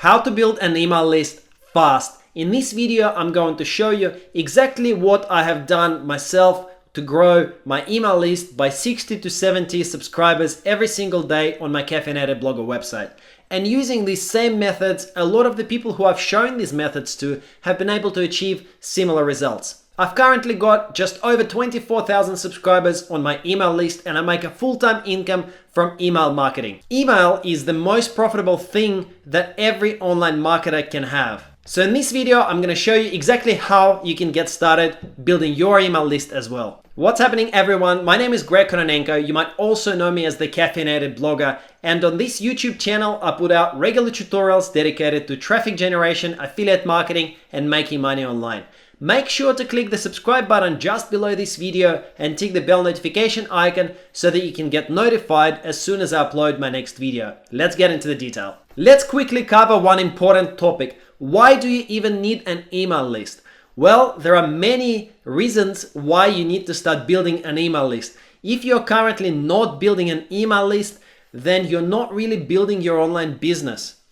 How to build an email list fast. In this video, I'm going to show you exactly what I have done myself to grow my email list by 60 to 70 subscribers every single day on my Caffeinated blog or website. And using these same methods, a lot of the people who I've shown these methods to have been able to achieve similar results. I've currently got just over 24,000 subscribers on my email list, and I make a full-time income from email marketing. Email is the most profitable thing that every online marketer can have. So in this video, I'm going to show you exactly how you can get started building your email list as well. What's happening, everyone? My name is Greg Kononenko. You might also know me as the Caffeinated blogger. And on this YouTube channel, I put out regular tutorials dedicated to traffic generation, affiliate marketing, and making money online. Make sure to click the subscribe button just below this video and tick the bell notification icon so that you can get notified as soon as I upload my next video. Let's get into the detail. Let's quickly cover one important topic. Why do you even need an email list? Well, there are many reasons why you need to start building an email list. If you're currently not building an email list, then you're not really building your online business.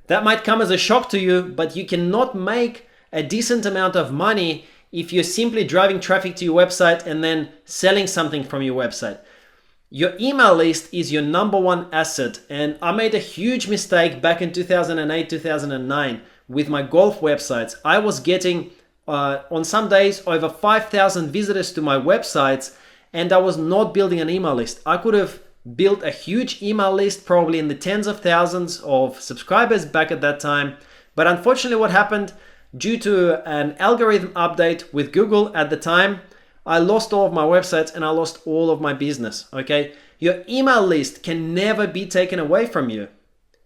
That might come as a shock to you, but you cannot make a decent amount of money if you're simply driving traffic to your website and then selling something from your website. Your email list is your number one asset, and I made a huge mistake back in 2008, 2009 with my golf websites. I was getting on some days over 5,000 visitors to my websites, and I was not building an email list. I could have built a huge email list, probably in the tens of thousands of subscribers back at that time. But unfortunately, what happened, due to an algorithm update with Google at the time, I lost all of my websites and I lost all of my business, okay? Your email list can never be taken away from you.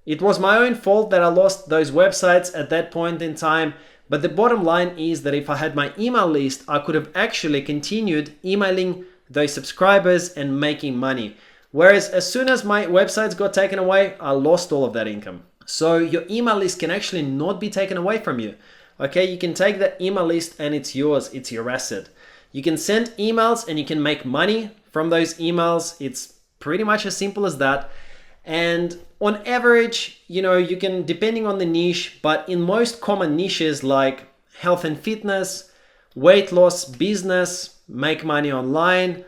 It was my own fault that I lost those websites at that point in time, but the bottom line is that if I had my email list, I could have actually continued emailing those subscribers and making money. Whereas as soon as my websites got taken away, I lost all of that income. So your email list can actually not be taken away from you. Okay, you can take that email list and it's yours, it's your asset. You can send emails and you can make money from those emails. It's pretty much as simple as that. And on average, you can, depending on the niche, but in most common niches like health and fitness, weight loss, business, make money online,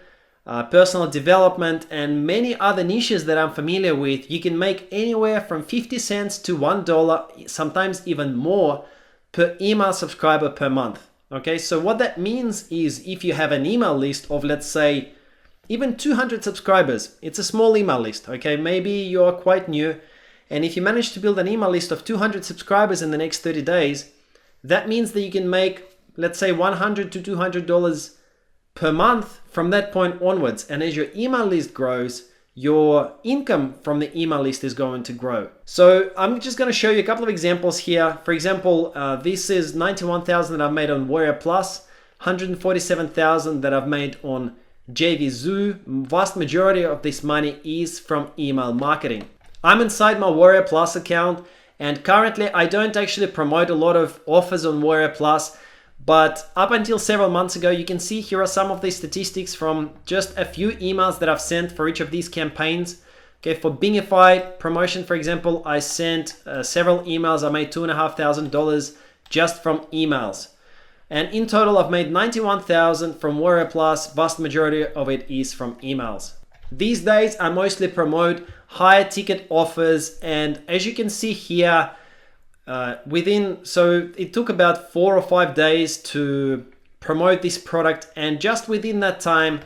personal development, and many other niches that I'm familiar with, you can make anywhere from 50 cents to $1, sometimes even more, per email subscriber per month. Okay, so what that means is if you have an email list of, let's say, even 200 subscribers, it's a small email list, okay? Maybe you're quite new, and if you manage to build an email list of 200 subscribers in the next 30 days, that means that you can make, let's say, $100 to $200 per month from that point onwards. And as your email list grows, your income from the email list is going to grow. So I'm just going to show you a couple of examples here. For example, this is 91,000 that I've made on Warrior Plus, 147,000 that I've made on JVZoo. Vast majority of this money is from email marketing. I'm inside my Warrior Plus account, and currently I don't actually promote a lot of offers on Warrior Plus. But up until several months ago, you can see here are some of the statistics from just a few emails that I've sent for each of these campaigns. Okay, for Bingified promotion, for example, I sent several emails. I made $2,500 just from emails. And in total, I've made 91,000 from Warrior Plus. Vast majority of it is from emails. These days, I mostly promote higher ticket offers. And as you can see here, so it took about 4 or 5 days to promote this product, and just within that time,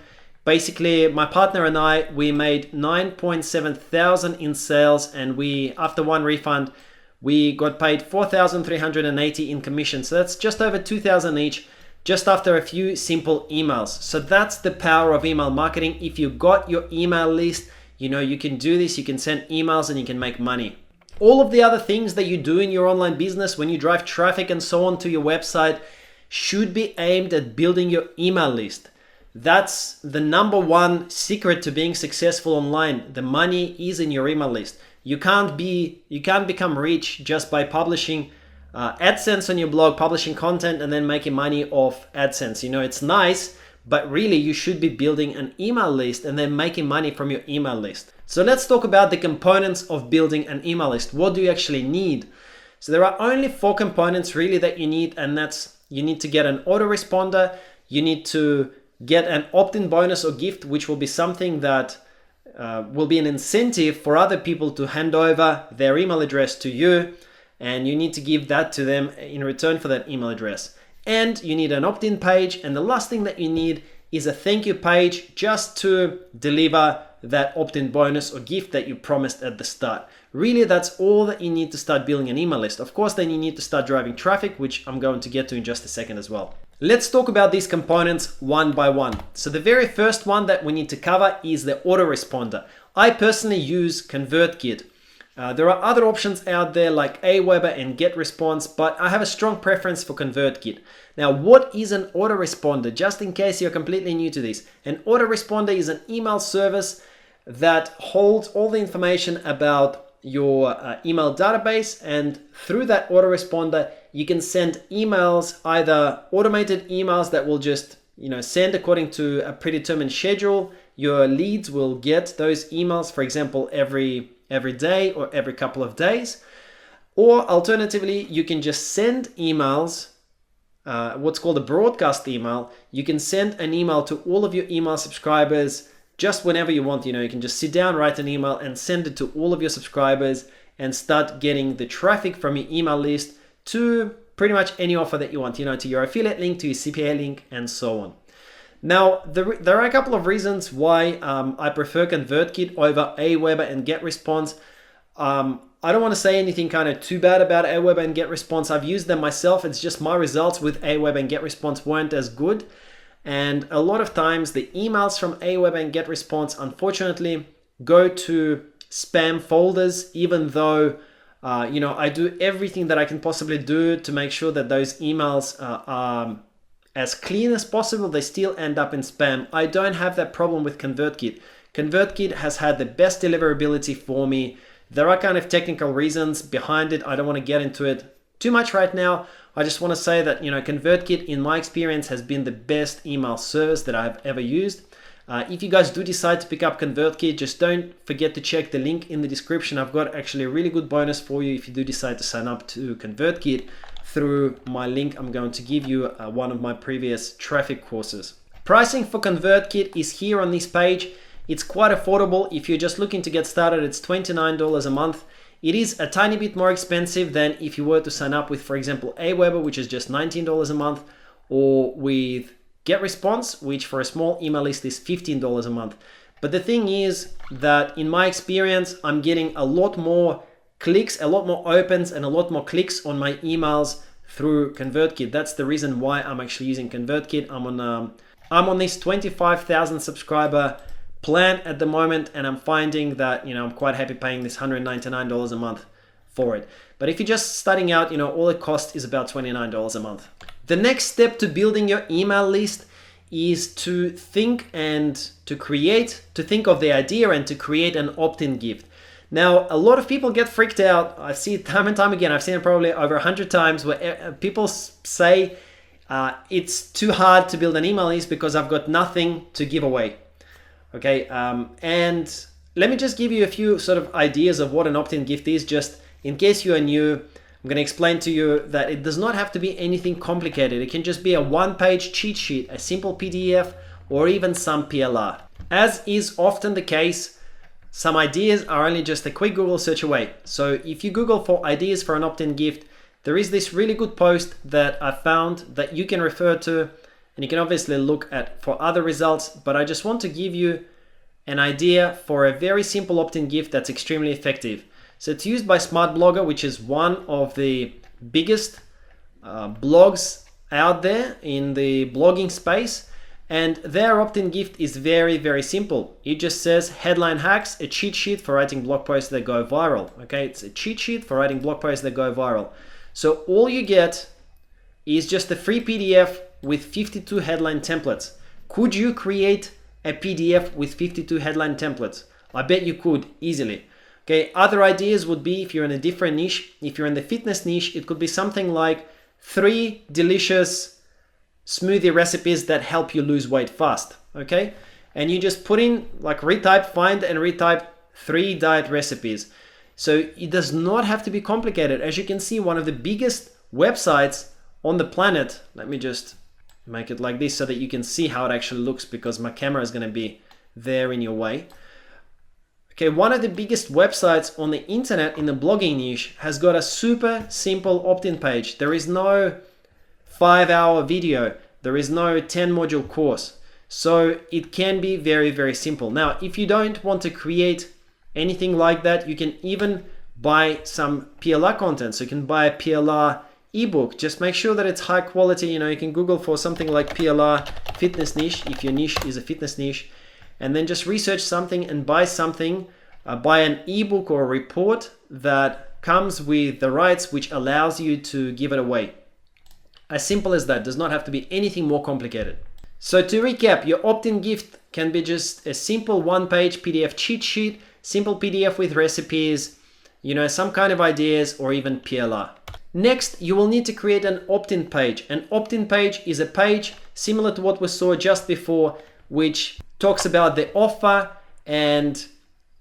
basically my partner and we made 9.7 thousand in sales, and after one refund we got paid 4,380 in commission. So that's just over 2,000 each, just after a few simple emails. So that's the power of email marketing. If you got your email list, you can do this. You can send emails and you can make money. All of the other things that you do in your online business, when you drive traffic and so on to your website, should be aimed at building your email list. That's the number one secret to being successful online. The money is in your email list. You can't become rich just by publishing AdSense on your blog, publishing content, and then making money off AdSense. It's nice, but really you should be building an email list and then making money from your email list. So let's talk about the components of building an email list. What do you actually need? So there are only 4 components really that you need, and that's you need to get an autoresponder, you need to get an opt-in bonus or gift, which will be something that will be an incentive for other people to hand over their email address to you, and you need to give that to them in return for that email address. And you need an opt-in page, and the last thing that you need is a thank you page just to deliver that opt-in bonus or gift that you promised at the start. Really, that's all that you need to start building an email list. Of course, then you need to start driving traffic, which I'm going to get to in just a second as well. Let's talk about these components one by one. So the very first one that we need to cover is the autoresponder. I personally use ConvertKit. There are other options out there like Aweber and GetResponse, but I have a strong preference for ConvertKit. Now, what is an autoresponder? Just in case you're completely new to this, an autoresponder is an email service that holds all the information about your email database, and through that autoresponder, you can send emails, either automated emails that will just send according to a predetermined schedule. Your leads will get those emails, for example, every day or every couple of days. Or alternatively, you can just send emails, what's called a broadcast email. You can send an email to all of your email subscribers just whenever you want. You can just sit down, write an email and send it to all of your subscribers and start getting the traffic from your email list to pretty much any offer that you want, to your affiliate link, to your CPA link, and so on. Now, there are a couple of reasons why I prefer ConvertKit over Aweber and GetResponse. I don't want to say anything kind of too bad about Aweber and GetResponse. I've used them myself. It's just my results with Aweber and GetResponse weren't as good. And a lot of times the emails from Aweber and GetResponse, unfortunately, go to spam folders, even though I do everything that I can possibly do to make sure that those emails are as clean as possible. They still end up in spam. I don't have that problem with ConvertKit. ConvertKit has had the best deliverability for me. There are kind of technical reasons behind it. I don't want to get into it too much right now. I just want to say that ConvertKit, in my experience, has been the best email service that I've ever used. If you guys do decide to pick up ConvertKit, just don't forget to check the link in the description. I've got actually a really good bonus for you if you do decide to sign up to ConvertKit through my link. I'm going to give you one of my previous traffic courses. Pricing for ConvertKit is here on this page. It's quite affordable. If you're just looking to get started, it's $29 a month. It is a tiny bit more expensive than if you were to sign up with, for example, Aweber, which is just $19 a month, or with GetResponse, which for a small email list is $15 a month. But the thing is that in my experience, I'm getting a lot more clicks, a lot more opens, and a lot more clicks on my emails through ConvertKit. That's the reason why I'm actually using ConvertKit. I'm on this 25,000 subscriber plan at the moment, and I'm finding that I'm quite happy paying this $199 a month for it. But if you're just starting out, all it costs is about $29 a month. The next step to building your email list is to think of the idea and to create an opt-in gift. Now, a lot of people get freaked out. I see it time and time again. I've seen it probably over 100 times where people say it's too hard to build an email list because I've got nothing to give away. Okay, and let me just give you a few sort of ideas of what an opt-in gift is, just in case you are new. I'm going to explain to you that it does not have to be anything complicated. It can just be a one-page cheat sheet, a simple PDF, or even some PLR. As is often the case, some ideas are only just a quick Google search away. So if you Google for ideas for an opt-in gift, there is this really good post that I found that you can refer to, and you can obviously look at for other results, but I just want to give you an idea for a very simple opt-in gift that's extremely effective. So it's used by Smart Blogger, which is one of the biggest blogs out there in the blogging space. And their opt-in gift is very, very simple. It just says headline hacks, a cheat sheet for writing blog posts that go viral. Okay, it's a cheat sheet for writing blog posts that go viral. So all you get is just a free PDF with 52 headline templates. Could you create a PDF with 52 headline templates? I bet you could easily. Okay, other ideas would be, if you're in a different niche, if you're in the fitness niche, it could be something like 3 delicious smoothie recipes that help you lose weight fast. Okay, and you just put in, like, find and retype 3 diet recipes. So it does not have to be complicated. As you can see, one of the biggest websites on the planet, let me just make it like this so that you can see how it actually looks, because my camera is going to be there in your way. Okay, one of the biggest websites on the internet in the blogging niche has got a super simple opt-in page. There is no 5-hour video. There is no 10 module course. So it can be very, very simple. Now, if you don't want to create anything like that, you can even buy some PLR content. So you can buy a PLR ebook. Just make sure that it's high quality. You know, you can Google for something like PLR fitness niche if your niche is a fitness niche, and then just research something and buy something, buy an ebook or a report that comes with the rights, which allows you to give it away. As simple as that. Does not have to be anything more complicated. So to recap, your opt-in gift can be just a simple one-page PDF cheat sheet, simple PDF with recipes, you know, some kind of ideas, or even PLR. Next, you will need to create an opt-in page. An opt-in page is a page similar to what we saw just before, which talks about the offer, and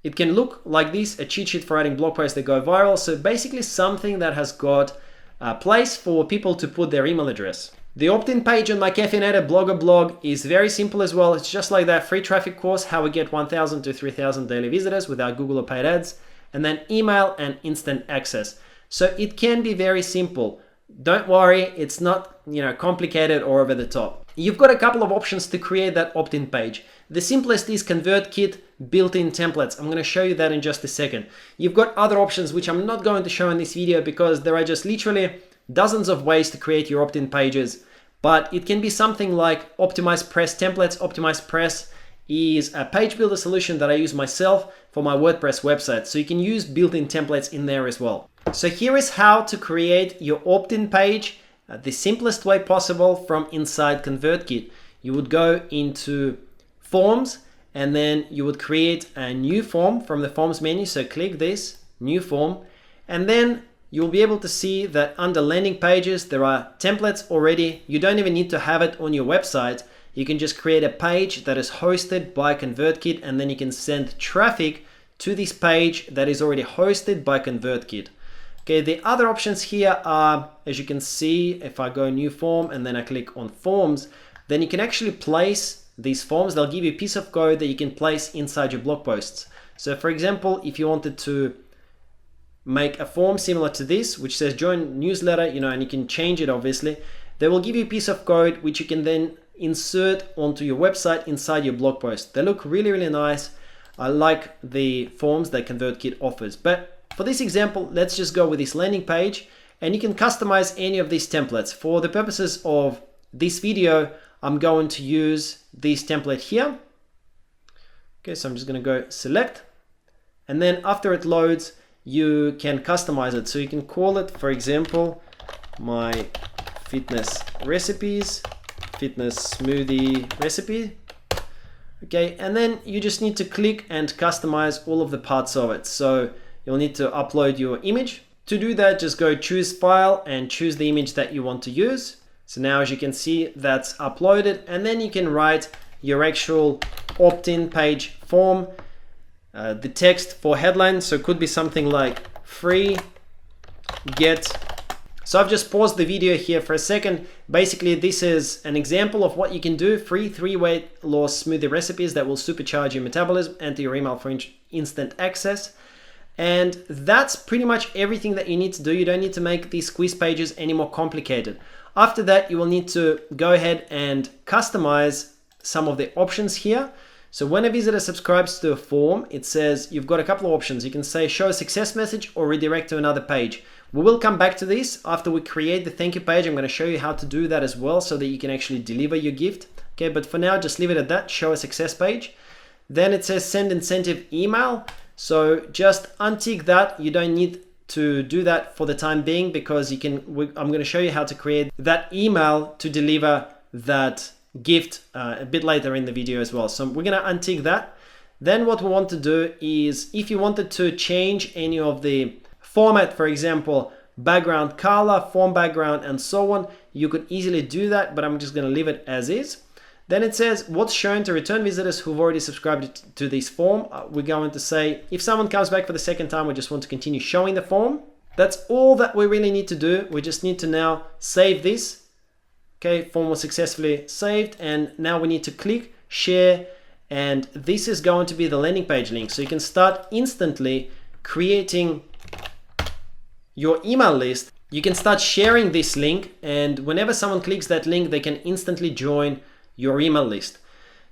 it can look like this, a cheat sheet for writing blog posts that go viral. So basically something that has got a place for people to put their email address. The opt-in page on my Caffeinated Blogger blog is very simple as well. It's just like that free traffic course, how we get 1,000 to 3,000 daily visitors without Google or paid ads, and then email and instant access. So it can be very simple. Don't worry, it's not, you know, complicated or over the top. You've got a couple of options to create that opt-in page. The simplest is ConvertKit built-in templates. I'm going to show you that in just a second. You've got other options which I'm not going to show in this video because there are just literally dozens of ways to create your opt-in pages, but it can be something like Optimized Press templates. Optimized Press is a page builder solution that I use myself for my WordPress website. So you can use built-in templates in there as well. So here is how to create your opt-in page the simplest way possible from inside ConvertKit. You would go into Forms, and then you would create a new form from the Forms menu. So click this, New Form, and then you'll be able to see that under landing pages, there are templates already. You don't even need to have it on your website. You can just create a page that is hosted by ConvertKit, and then you can send traffic to this page that is already hosted by ConvertKit. Okay, the other options here are, as you can see, if I go New Form and then I click on Forms, then you can actually place these forms. They'll give you a piece of code that you can place inside your blog posts. So for example, if you wanted to make a form similar to this, which says join newsletter, you know, and you can change it obviously, they will give you a piece of code which you can then insert onto your website inside your blog post. They look really, really nice. I like the forms that ConvertKit offers. But for this example, let's just go with this landing page, and you can customize any of these templates. For the purposes of this video, I'm going to use this template here. Okay, so I'm just going to go select, and then after it loads, you can customize it. So you can call it, for example, my fitness recipes, fitness smoothie recipe. Okay, and then you just need to click and customize all of the parts of it. So you'll need to upload your image. To do that, just go choose file and choose the image that you want to use. So now, as you can see, that's uploaded, and then you can write your actual opt-in page form. The text for headline, so it could be something like free get. So I've just paused the video here for a second. Basically, this is an example of what you can do. Free 3 weight loss smoothie recipes that will supercharge your metabolism, enter your email for instant access. And that's pretty much everything that you need to do. You don't need to make these quiz pages any more complicated. After that, you will need to go ahead and customize some of the options here. So when a visitor subscribes to a form, it says you've got a couple of options. You can say show a success message or redirect to another page. We will come back to this after we create the thank you page. I'm going to show you how to do that as well so that you can actually deliver your gift. Okay, but for now, just leave it at that, show a success page. Then it says send incentive email. So just untick that. You don't need to do that for the time being because you can. I'm going to show you how to create that email to deliver that gift a bit later in the video as well. So we're going to untick that. Then what we want to do is, if you wanted to change any of the format, for example, background color, form background, and so on, you could easily do that, but I'm just going to leave it as is. Then it says what's shown to return visitors who've already subscribed to this form. We're going to say if someone comes back for the second time, we just want to continue showing the form. That's all that we really need to do. We just need to now save this. Okay, form was successfully saved, and now we need to click share, and this is going to be the landing page link. So you can start instantly creating your email list. You can start sharing this link, and whenever someone clicks that link, they can instantly join your email list.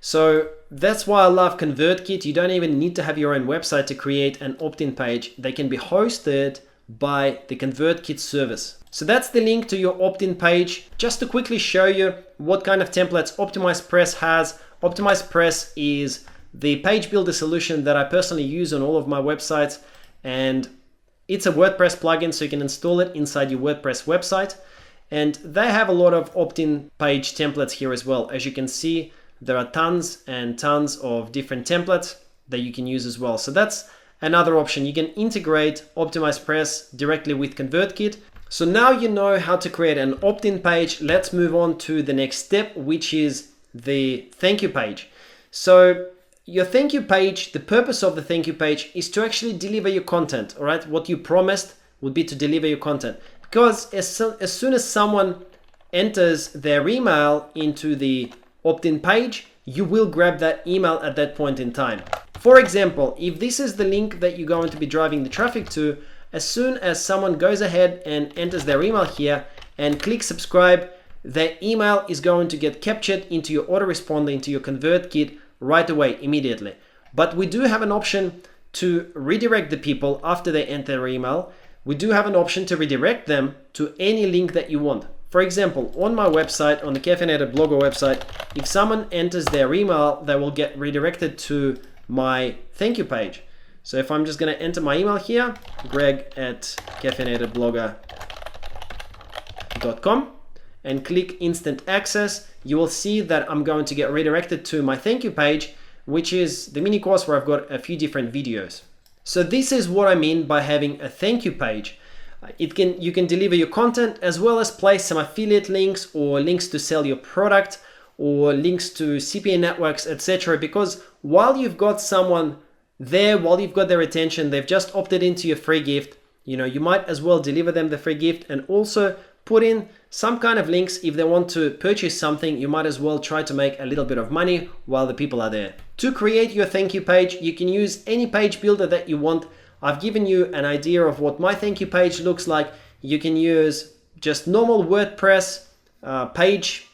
So that's why I love ConvertKit. You don't even need to have your own website to create an opt-in page. They can be hosted by the ConvertKit service. So that's the link to your opt-in page. Just to quickly show you what kind of templates OptimizePress has. OptimizePress is the page builder solution that I personally use on all of my websites, and it's a WordPress plugin, so you can install it inside your WordPress website. And they have a lot of opt-in page templates here as well. As you can see, there are tons and tons of different templates that you can use as well. So that's another option. You can integrate OptimizePress directly with ConvertKit. So now you know how to create an opt-in page. Let's move on to the next step, which is the thank you page. So your thank you page, the purpose of the thank you page is to actually deliver your content, all right? What you promised would be to deliver your content. Because as soon as someone enters their email into the opt-in page, you will grab that email at that point in time. For example, if this is the link that you're going to be driving the traffic to, as soon as someone goes ahead and enters their email here and clicks subscribe, their email is going to get captured into your autoresponder, into your ConvertKit right away, immediately. But we do have an option to redirect the people after they enter their email. We do have an option to redirect them to any link that you want. For example, on my website, on the Caffeinated blogger website, if someone enters their email, they will get redirected to my thank you page. So if I'm just going to enter my email here, greg@caffeinatedblogger.com, and click instant access, you will see that I'm going to get redirected to my thank you page, which is the mini course where I've got a few different videos. So this is what I mean by having a thank you page. You can deliver your content as well as place some affiliate links or links to sell your product or links to CPA networks, etc. Because while you've got someone there, while you've got their attention, they've just opted into your free gift, you might as well deliver them the free gift and also put in some kind of links. If they want to purchase something, you might as well try to make a little bit of money while the people are there. To create your thank you page, you can use any page builder that you want. I've given you an idea of what my thank you page looks like. You can use just normal WordPress page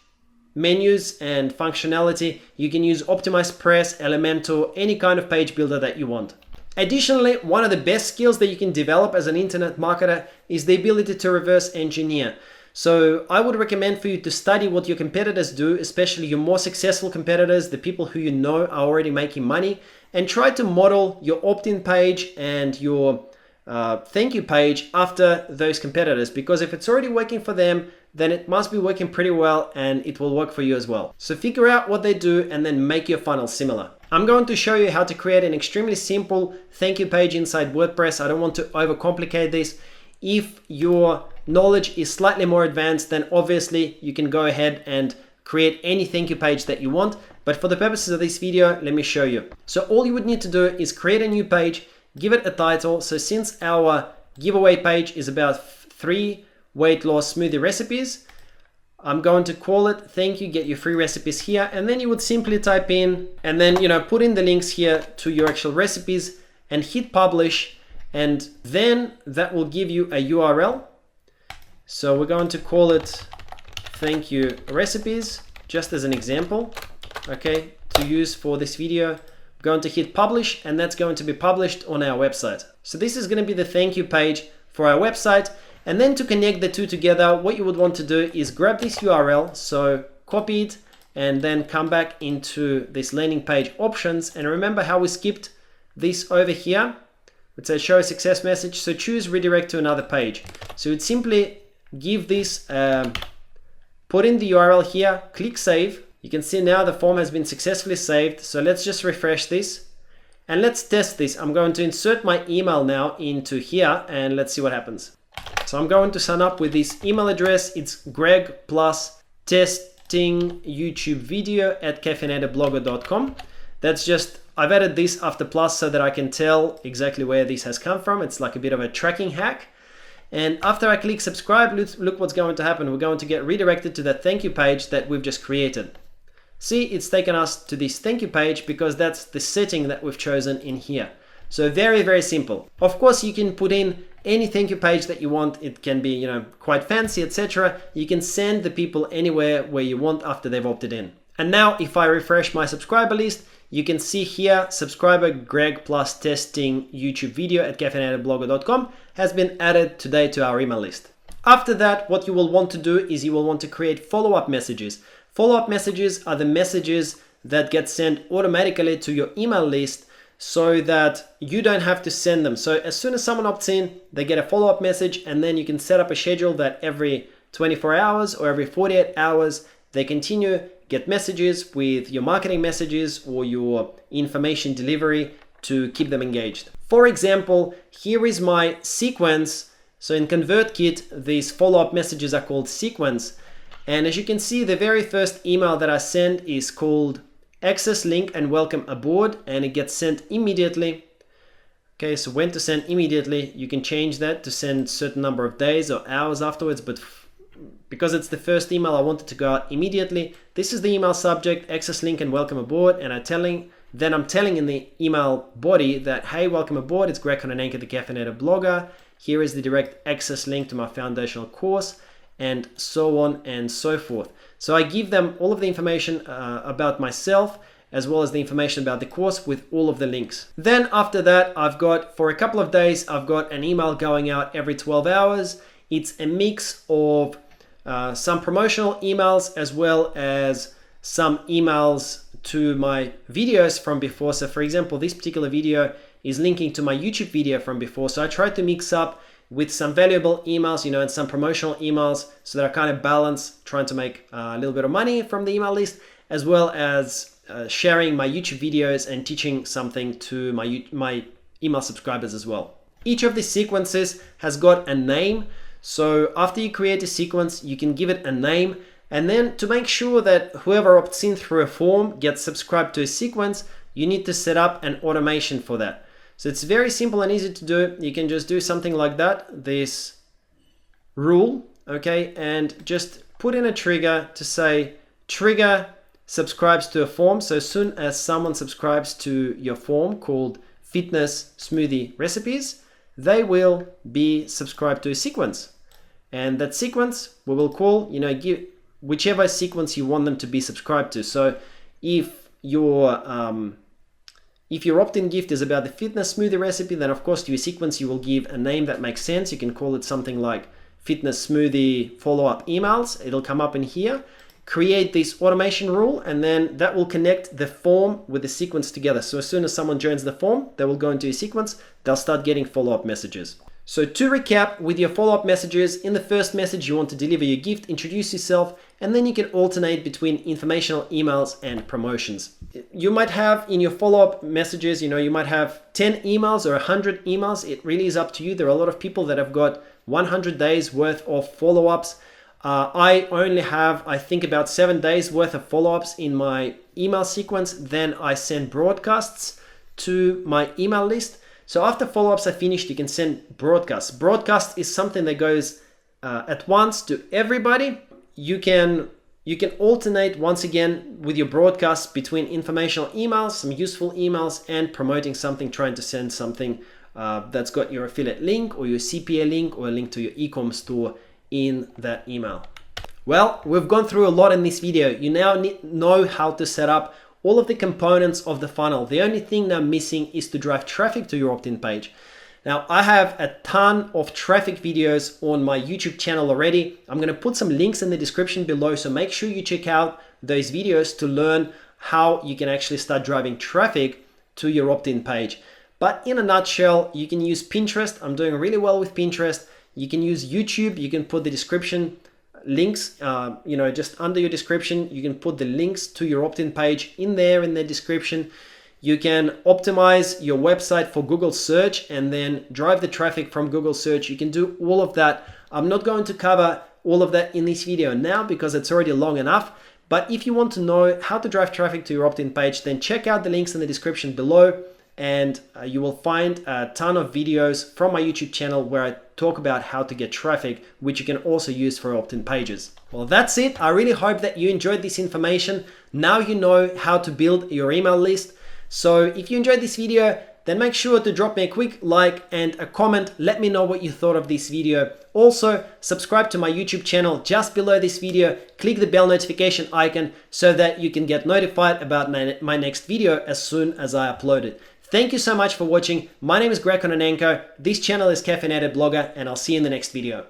menus and functionality. You can use OptimizePress, Elementor, any kind of page builder that you want. Additionally, one of the best skills that you can develop as an internet marketer is the ability to reverse engineer. So I would recommend for you to study what your competitors do, especially your more successful competitors, the people who you know are already making money, and try to model your opt-in page and your thank you page after those competitors, because if it's already working for them, then it must be working pretty well and it will work for you as well. So figure out what they do and then make your funnel similar. I'm going to show you how to create an extremely simple thank you page inside WordPress. I don't want to overcomplicate this. If your knowledge is slightly more advanced, then obviously you can go ahead and create any thank you page that you want. But for the purposes of this video, let me show you. So all you would need to do is create a new page, give it a title. So since our giveaway page is about 3 weight loss smoothie recipes, I'm going to call it thank you, get your free recipes here. And then you would simply type in and then, put in the links here to your actual recipes and hit publish. And then that will give you a URL. So we're going to call it thank you recipes, just as an example, okay, to use for this video. I'm going to hit publish, and that's going to be published on our website. So this is going to be the thank you page for our website. And then to connect the two together, what you would want to do is grab this URL, so copy it, and then come back into this landing page options. And remember how we skipped this over here? It says show a success message. So choose redirect to another page. So it's simply give this, put in the URL here, click save. You can see now the form has been successfully saved. So let's just refresh this and let's test this. I'm going to insert my email now into here and let's see what happens. So I'm going to sign up with this email address. It's greg+test testing YouTube video at caffeinatedblogger.com. That's just, I've added this after plus so that I can tell exactly where this has come from. It's like a bit of a tracking hack. And after I click subscribe, look what's going to happen. We're going to get redirected to that thank you page that we've just created. See, it's taken us to this thank you page because that's the setting that we've chosen in here. So very, very simple. Of course, you can put in any thank you page that you want. It can be, quite fancy, etc. You can send the people anywhere where you want after they've opted in. And now if I refresh my subscriber list, you can see here, subscriber Greg plus testing YouTube video at caffeinatedblogger.com has been added today to our email list. After that, what you will want to do is you will want to create follow-up messages. Follow-up messages are the messages that get sent automatically to your email list so that you don't have to send them. So as soon as someone opts in, they get a follow-up message, and then you can set up a schedule that every 24 hours or every 48 hours, they get messages with your marketing messages or your information delivery to keep them engaged. For example, here is my sequence. So in ConvertKit, these follow-up messages are called sequence. And as you can see, the very first email that I send is called access link and welcome aboard, and it gets sent immediately. Okay, so when to send immediately, you can change that to send a certain number of days or hours afterwards, but because it's the first email, I want it to go out immediately. This is the email subject, access link and welcome aboard, and I'm telling in the email body that, hey, welcome aboard, it's Greg Kononenko, the Caffeinated blogger. Here is the direct access link to my foundational course, and so on and so forth. So I give them all of the information about myself, as well as the information about the course with all of the links. Then after that, for a couple of days, I've got an email going out every 12 hours. It's a mix of some promotional emails as well as some emails to my videos from before. So for example, this particular video is linking to my YouTube video from before. So I try to mix up with some valuable emails, and some promotional emails so that I kind of balance trying to make a little bit of money from the email list, as well as sharing my YouTube videos and teaching something to my email subscribers as well. Each of these sequences has got a name. So after you create a sequence, you can give it a name. And then to make sure that whoever opts in through a form gets subscribed to a sequence, you need to set up an automation for that. So it's very simple and easy to do. You can just do something like that, this rule, okay? And just put in a trigger to say, trigger subscribes to a form. So as soon as someone subscribes to your form called Fitness Smoothie Recipes, they will be subscribed to a sequence. And that sequence we will call, give whichever sequence you want them to be subscribed to. So if your opt-in gift is about the fitness smoothie recipe, then of course to your sequence you will give a name that makes sense. You can call it something like fitness smoothie follow-up emails. It'll come up in here. Create this automation rule, and then that will connect the form with the sequence together. So as soon as someone joins the form, they will go into a sequence, they'll start getting follow-up messages. So to recap, with your follow-up messages, in the first message you want to deliver your gift, introduce yourself, and then you can alternate between informational emails and promotions. You might have in your follow-up messages, you might have 10 emails or 100 emails. It really is up to you. There are a lot of people that have got 100 days worth of follow-ups. I only have, I think, about 7 days worth of follow-ups in my email sequence. Then I send broadcasts to my email list. So after follow-ups are finished, you can send broadcasts. Broadcast is something that goes at once to everybody. You can alternate once again with your broadcasts between informational emails, some useful emails, and promoting something, trying to send something that's got your affiliate link or your CPA link or a link to your e-com store in that email. Well, we've gone through a lot in this video. You now know how to set up all of the components of the funnel. The only thing now missing is to drive traffic to your opt-in page. Now, I have a ton of traffic videos on my YouTube channel already. I'm going to put some links in the description below, so make sure you check out those videos to learn how you can actually start driving traffic to your opt-in page. But in a nutshell, you can use Pinterest. I'm doing really well with Pinterest. You can use YouTube. You can put the description links, just under your description, you can put the links to your opt-in page in there in the description. You can optimize your website for Google search and then drive the traffic from Google search. You can do all of that. I'm not going to cover all of that in this video now because it's already long enough, But if you want to know how to drive traffic to your opt-in page, then check out the links in the description below, and you will find a ton of videos from my YouTube channel where I talk about how to get traffic, which you can also use for opt-in pages. Well, that's it. I really hope that you enjoyed this information. Now you know how to build your email list. So if you enjoyed this video, then make sure to drop me a quick like and a comment. Let me know what you thought of this video. Also, subscribe to my YouTube channel just below this video. Click the bell notification icon so that you can get notified about my next video as soon as I upload it. Thank you so much for watching. My name is Greg Kononenko. This channel is Caffeinated Blogger, and I'll see you in the next video.